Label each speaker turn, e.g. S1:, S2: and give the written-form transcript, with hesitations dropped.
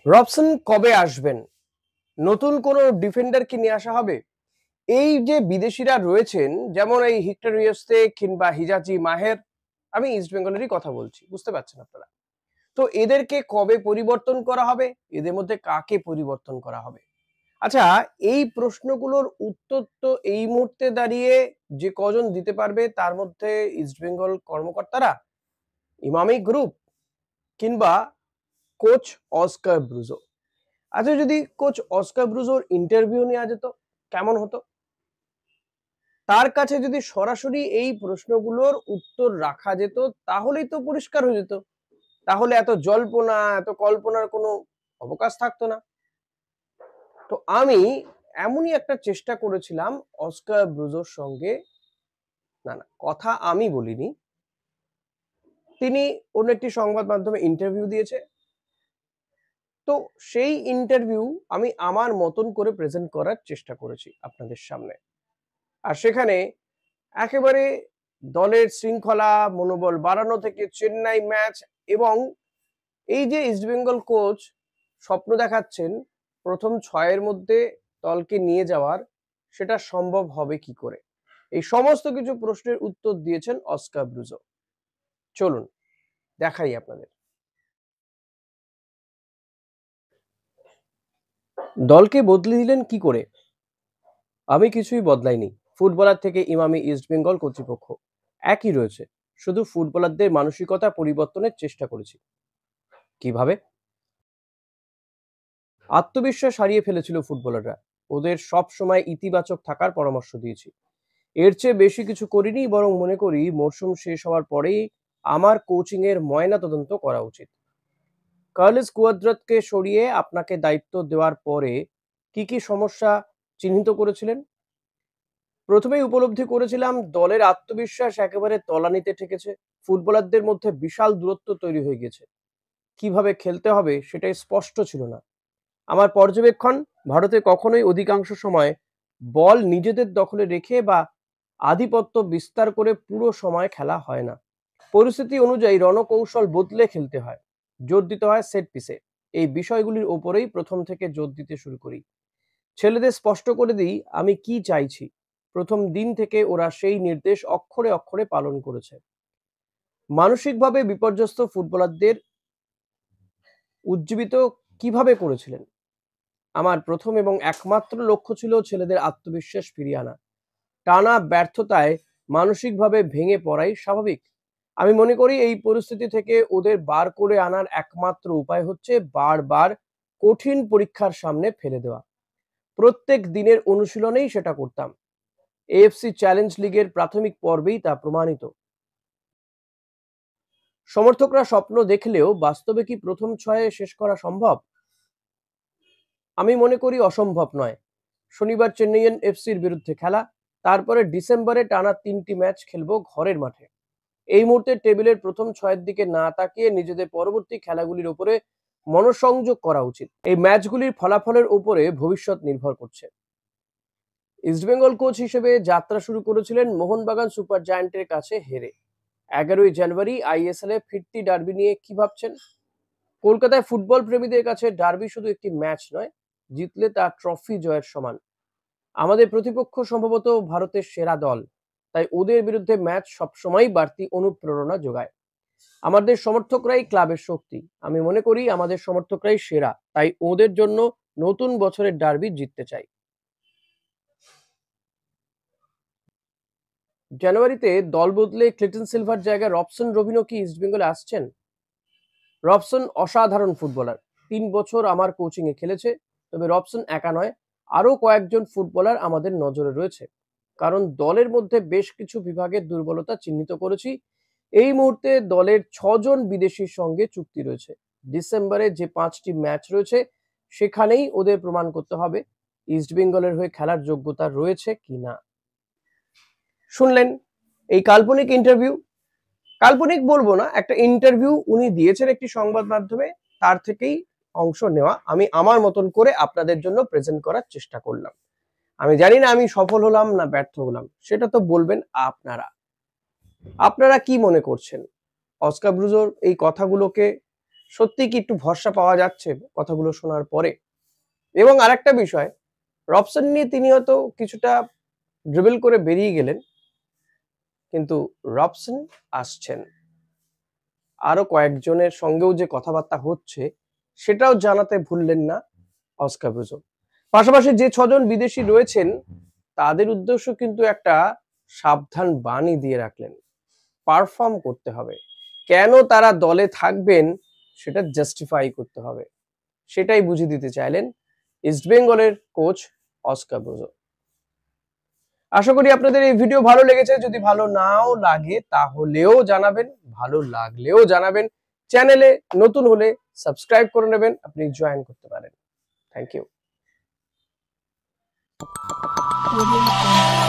S1: Robson কবে আসবেন? নতুন কোনো ডিফেন্ডার কি নিয়ে আসা হবে? এই যে বিদেশিরা রয়েছেন, যেমন এই হিক্টর ইয়েস্তে কিংবা হিজাজি মাহের, আমি ইস্ট বেঙ্গলেরই কথা বলছি, বুঝতে পারছেন আপনারা। তো এদেরকে কবে পরিবর্তন করা হবে? এদের মধ্যে কাকে পরিবর্তন করা হবে? আচ্ছা, এই প্রশ্নগুলোর উত্তর তো এই মুহূর্তে দাঁড়িয়ে যে কজন দিতে পারবে তার মধ্যে ইস্ট বেঙ্গল কর্মকর্তারা, ইমামি গ্রুপ কিংবা কোচ অস্কার ব্রুজো। আচ্ছা, যদি কোচ অস্কার ব্রুজোর ইন্টারভিউ নেওয়া যেত কেমন হতো? তার কাছে যদি সরাসরি এই প্রশ্নগুলোর উত্তর রাখা যেত তাহলেই তো পরিষ্কার হয়ে যেত। তাহলে এত জল্পনা, এত কল্পনার কোনো অবকাশ থাকতো না। তো আমি এমনই একটা চেষ্টা করেছিলাম অস্কার ব্রুজোর সঙ্গে, না কথা আমি বলিনি, তিনি অন্য একটি সংবাদ মাধ্যমে ইন্টারভিউ দিয়েছে। তো সেই ইন্টারভিউ আমি আমার মতন করে প্রেজেন্ট করার চেষ্টা করেছি আপনাদের সামনে। আর সেখানে একেবারে দলের শৃঙ্খলা, মনোবল বাড়ানো থেকে চেন্নাই ম্যাচ এবং এই যে ইস্টবেঙ্গল কোচ স্বপ্ন দেখাচ্ছেন প্রথম 6 এর মধ্যে দলকে নিয়ে যাওয়ার, সেটা সম্ভব হবে কি করে? এই সমস্ত কিছু প্রশ্নের উত্তর দিয়েছেন অস্কার ব্রুজো। চলুন দেখাই আপনাদের। দলকে বদলে দিলেন কি করে? আমি কিছুই বদলাইনি। ফুটবলার থেকে ইমামি ইস্টবেঙ্গল কর্তৃপক্ষ একই রয়েছে। শুধু ফুটবলারদের মানসিকতা পরিবর্তনের চেষ্টা করেছি। কিভাবে? আত্মবিশ্বাস হারিয়ে ফেলেছিল ফুটবলাররা। ওদের সব সময় ইতিবাচক থাকার পরামর্শ দিয়েছি। এর চেয়ে বেশি কিছু করিনি, বরং মনে করি মরশুম শেষ হওয়ার পরেই আমার কোচিং এর ময়না তদন্ত করা উচিত। কার্লোস কুয়াদ্রাতকে সরিয়ে আপনাকে দায়িত্ব দেওয়ার পরে কি সমস্যা চিহ্নিত করেছিলেন? প্রথমেই উপলব্ধি করেছিলাম দলের আত্মবিশ্বাস একেবারে তলানিতে ঠেকেছে। ফুটবলারদের মধ্যে বিশাল দূরত্ব তৈরি হয়ে গেছে। কিভাবে খেলতে হবে সেটাই স্পষ্ট ছিল না। আমার পর্যবেক্ষণ, ভারতে কখনোই অধিকাংশ সময় বল নিজেদের দখলে রেখে বা আধিপত্য বিস্তার করে পুরো সময় খেলা হয় না। পরিস্থিতি অনুযায়ী রণকৌশল বদলে খেলতে হয়। জোর দিতে হয় সেট পিসে। এই বিষয়গুলির ওপরেই প্রথম থেকে জোর দিতে শুরু করি। ছেলেদের স্পষ্ট করে দিই আমি কি চাইছি। প্রথম দিন থেকে ওরা সেই নির্দেশ অক্ষরে অক্ষরে পালন করেছে। মানসিকভাবে বিপর্যস্ত ফুটবলারদের উজ্জীবিত কিভাবে করেছিলেন? আমার প্রথম এবং একমাত্র লক্ষ্য ছিল ছেলেদের আত্মবিশ্বাস ফিরিয়ে আনা। টানা ব্যর্থতায় মানসিকভাবে ভেঙে পড়াই স্বাভাবিক। আমি মনে করি এই পরিস্থিতি থেকে ওদের বার করে আনার একমাত্র উপায় হচ্ছে বারবার কঠিন পরীক্ষার সামনে ফেলে দেওয়া। প্রত্যেক দিনের অনুশীলনেই সেটা করতাম। এএফসি চ্যালেঞ্জ লিগের প্রাথমিক পর্বেই তা প্রমাণিত। সমর্থকরা স্বপ্ন দেখলেও বাস্তবে কি প্রথম 6-এ শেষ করা সম্ভব? আমি মনে করি অসম্ভব নয়। শনিবার চেন্নাইয়েন এফসির বিরুদ্ধে খেলা, তারপরে ডিসেম্বরে টানা 3টি ম্যাচ খেলবো ঘরের মাঠে। এই মুহূর্তে টেবিলের প্রথম 6-এর দিকে না তাকিয়ে নিজেদের পরবর্তী খেলাগুলির উপরে মনোসংযোগ করা উচিত। এই ম্যাচগুলির ফলাফলের উপরে ভবিষ্যৎ নির্ভর করছে। ইস্টবেঙ্গল কোচ হিসেবে যাত্রা শুরু করেছিলেন মোহনবাগান সুপার জায়ান্টের কাছে হেরে। 11ই জানুয়ারি আইএসএল এ ফিরতি ডার্বি নিয়ে কি ভাবছেন? কলকাতায় ফুটবল প্রেমীদের কাছে ডার্বি শুধু একটি ম্যাচ নয়, জিতলে তা ট্রফি জয়ের সমান। আমাদের প্রতিপক্ষ সম্ভবত ভারতের সেরা দল, তাই ওদের বিরুদ্ধে ম্যাচ সবসময় বাড়তি অনুপ্রেরণা যোগায়। আমাদের সমর্থকরাই ক্লাবের শক্তি। আমি মনে করি আমাদের সমর্থকরাই সেরা, তাই ওদের জন্য নতুন বছরের ডার্বি জিততে চাই। জানুয়ারিতে দল বদলে ক্লিটন সিলভার জায়গায় রবসন রবিনো কি ইস্টবেঙ্গলে আসছেন? রবসন অসাধারণ ফুটবলার। 3 বছর আমার কোচিং এ খেলেছে। তবে রবসন একা নয়, আরো কয়েকজন ফুটবলার আমাদের নজরে রয়েছে। কারণ দলের মধ্যে বেশ কিছু বিভাগের দুর্বলতা চিহ্নিত করেছি। এই মুহূর্তে দলের 6 জন বিদেশির সঙ্গে চুক্তি রয়েছে। ডিসেম্বরে যে 5টি ম্যাচ রয়েছে সেখানেই ওদের প্রমাণ করতে হবে ইস্টবেঙ্গলের হয়ে খেলার যোগ্যতা রয়েছে কিনা। শুনলেন এই কাল্পনিক ইন্টারভিউ, কাল্পনিক বলবো না, একটা ইন্টারভিউ উনি দিয়েছেন একটি সংবাদ মাধ্যমে, তার থেকেই অংশ নেওয়া। আমি আমার মতন করে আপনাদের জন্য প্রেজেন্ট করার চেষ্টা করলাম। আমি জানি না আমি সফল হলাম না ব্যর্থ হলাম, সেটা তো বলবেন আপনারা। আপনারা কি মনে করছেন? অস্কার ব্রুজোর এই কথাগুলোকে সত্যি কি একটু ভরসা পাওয়া যাচ্ছে কথাগুলো শোনার পরে? এবং আরেকটা বিষয়, রবসন নিয়ে তিনি হয়তো কিছুটা ড্রিবল করে বেরিয়ে গেলেন, কিন্তু রবসন আসছেন। আরো কয়েকজনের সঙ্গেও যে কথাবার্তা হচ্ছে সেটাও জানাতে ভুললেন না অস্কার ব্রুজো। পাশাপাশি যে ৬ জন বিদেশি রয়েছেন তাদের উদ্দেশ্য কিন্তু একটা সাবধান বাণী দিয়ে রাখলেন। পারফর্ম করতে হবে। কেন তারা দলে থাকবেন সেটা জাস্টিফাই করতে হবে। সেটাই বুঝিয়ে দিতে চাইলেন ইস্টবেঙ্গলের কোচ অস্কার ব্রুজো। আশা করি আপনাদের এই ভিডিও ভালো লেগেছে। যদি ভালো নাও লাগে তাহলেও জানাবেন, ভালো লাগলেও জানাবেন। চ্যানেলে নতুন হলে সাবস্ক্রাইব করে নেবেন, আপনি জয়েন করতে পারেন। Thank you.
S2: Audio Jungle.